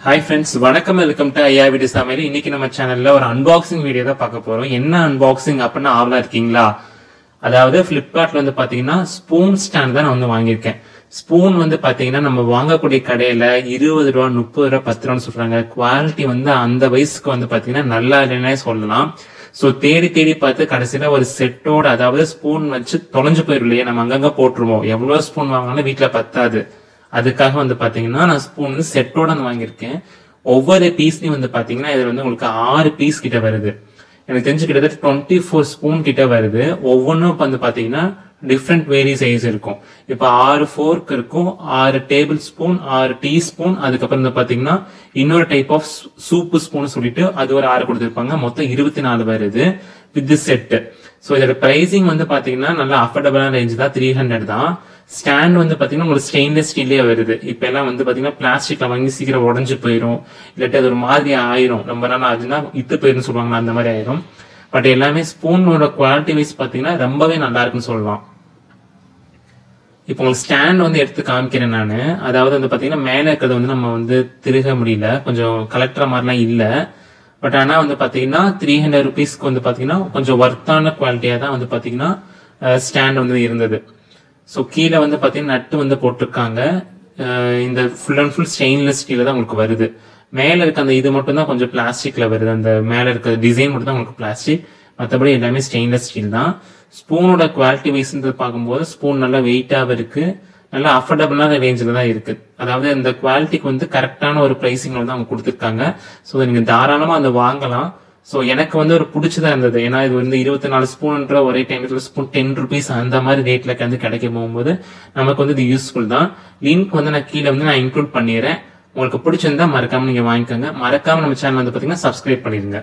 Hi friends, வணக்கம் welcome to ஐயா video சமையல். இன்னைக்கு நம்ம சேனல்ல ஒரு அன்பாக்சிங் வீடியோ தான் பார்க்க போறோம். என்ன அன்பாக்சிங் அப்படின்னா ஆவலா இருக்கீங்களா? அதாவது Flipkartல வந்து பாத்தீங்கன்னா ஸ்பூன் ஸ்டாண்ட் தான் நான் வந்து வாங்கியிருக்கேன். ஸ்பூன் வந்து பாத்தீங்கன்னா நம்ம வாங்கக்கூடிய கடையில 20 ரூபா 30 ரூபா 10 ரூபான்னு சொல்றாங்க. குவாலிட்டி வந்து அந்த வயசுக்கு வந்து பாத்தீங்கன்னா நல்லா இல்லைன்னே சொல்லலாம். சோ தேடி தேடி பார்த்து கடைசியில ஒரு செட்டோட, அதாவது ஸ்பூன் வச்சு தொலைஞ்சு போயிடும் இல்லையா, நம்ம அங்கங்க போட்டுருவோம். எவ்வளவு ஸ்பூன் வாங்கினாலும் வீட்டுல பத்தாது. அதுக்காக வந்து பாத்தீங்கன்னா நான் ஸ்பூன் வந்து செட்டோட வாங்கியிருக்கேன். ஒவ்வொரு பீஸ்லயும் வந்து பாத்தீங்கன்னா இதுல வந்து உங்களுக்கு 6 பீஸ் கிட்ட வருது. எனக்கு தெரிஞ்சு கிட்டத்தட்ட 24 ஸ்பூன் கிட்ட வருது. ஒவ்வொன்றும் வந்து பாத்தீங்கன்னா டிஃப்ரெண்ட் வேரி சைஸ் இருக்கும். இப்ப 6 ஃபோர்க் இருக்கும், 6 டேபிள் ஸ்பூன், 6 டீ ஸ்பூன், அதுக்கப்புறம் வந்து பாத்தீங்கன்னா இன்னொரு டைப் ஆஃப் சூப்பு ஸ்பூன் சொல்லிட்டு அது ஒரு 6 கொடுத்திருப்பாங்க. மொத்தம் 24 வருது வித் செட். சோ இதோட பிரைசிங் வந்து பாத்தீங்கன்னா நல்லா அஃபோர்டபிளான ரேஞ்ச் தான், 300 தான். ஸ்டாண்ட் வந்து பாத்தீங்கன்னா உங்களுக்கு ஸ்டெயின்லெஸ் ஸ்டீல்லே வருது. இப்ப எல்லாம் வந்து பாத்தீங்கன்னா பிளாஸ்டிக்ல வாங்கி சீக்கிரம் உடஞ்சு போயிடும், இல்லாட்டி அது ஒரு மாதிரி ஆயிரும், ரொம்ப நாள் ஆச்சுன்னா இத்து போயிரும் சொல்லுவாங்க, அந்த மாதிரி ஆயிரும். பட் எல்லாமே ஸ்பூனோட குவாலிட்டி வைஸ் பாத்தீங்கன்னா ரொம்பவே நல்லா இருக்குன்னு சொல்லலாம். இப்போ உங்களுக்கு ஸ்டாண்ட் வந்து எடுத்து காமிக்கிறேன் நானு. அதாவது வந்து பாத்தீங்கன்னா மேல இருக்கிறது வந்து நம்ம வந்து திருக முடியல, கொஞ்சம் கலெக்டர் மாதிரிலாம் இல்ல. பட் ஆனா வந்து பாத்தீங்கன்னா 300 ருபீஸ்க்கு வந்து பாத்தீங்கன்னா கொஞ்சம் ஒர்த்தான குவாலிட்டியா தான் வந்து பாத்தீங்கன்னா ஸ்டாண்ட் வந்து இருந்தது. சோ கீழே வந்து பாத்தீங்கன்னா நட்டு வந்து போட்டிருக்காங்க. இந்த full and full stainless steel தான் உங்களுக்கு வருது. மேல இருக்க அந்த இது மட்டும் தான் கொஞ்சம் பிளாஸ்டிக்ல வருது. அந்த மேல இருக்க டிசைன் மட்டும் தான் உங்களுக்கு பிளாஸ்டிக், மற்றபடி எல்லாமே ஸ்டெயின்லெஸ் ஸ்டீல் தான். ஸ்பூனோட குவாலிட்டி வைஸ் பார்க்கும்போது ஸ்பூன் நல்லா வெயிட்டாக இருக்கு, நல்லா அஃபோர்டபுளான ரேஞ்சில் தான் இருக்கு. அதாவது இந்த குவாலிட்டிக்கு வந்து கரெக்டான ஒரு பிரைசிங்ல வந்து அவங்க கொடுத்துருக்காங்க. ஸோ நீங்க தாராளமா அதை வாங்கலாம். சோ எனக்கு வந்து ஒரு பிடிச்சதா இருந்தது. ஏன்னா இது வந்து 24 ஸ்பூன்ன்ற ஒரே டைம்ல ஸ்பூன் 10 ருபீஸ் அந்த மாதிரி ரேட்ல வந்து கிடைக்க போகும்போது நமக்கு வந்து இது யூஸ்ஃபுல் தான். லிங்க் வந்து நான் கீழே வந்து நான் இன்க்ளூட் பண்ணிடுறேன். உங்களுக்கு பிடிச்சிருந்தா மறக்காம நீங்க வாங்கிக்கோங்க. மறக்காம நம்ம சேனல் வந்து பாத்தீங்கன்னா சப்ஸ்கிரைப் பண்ணிருங்க.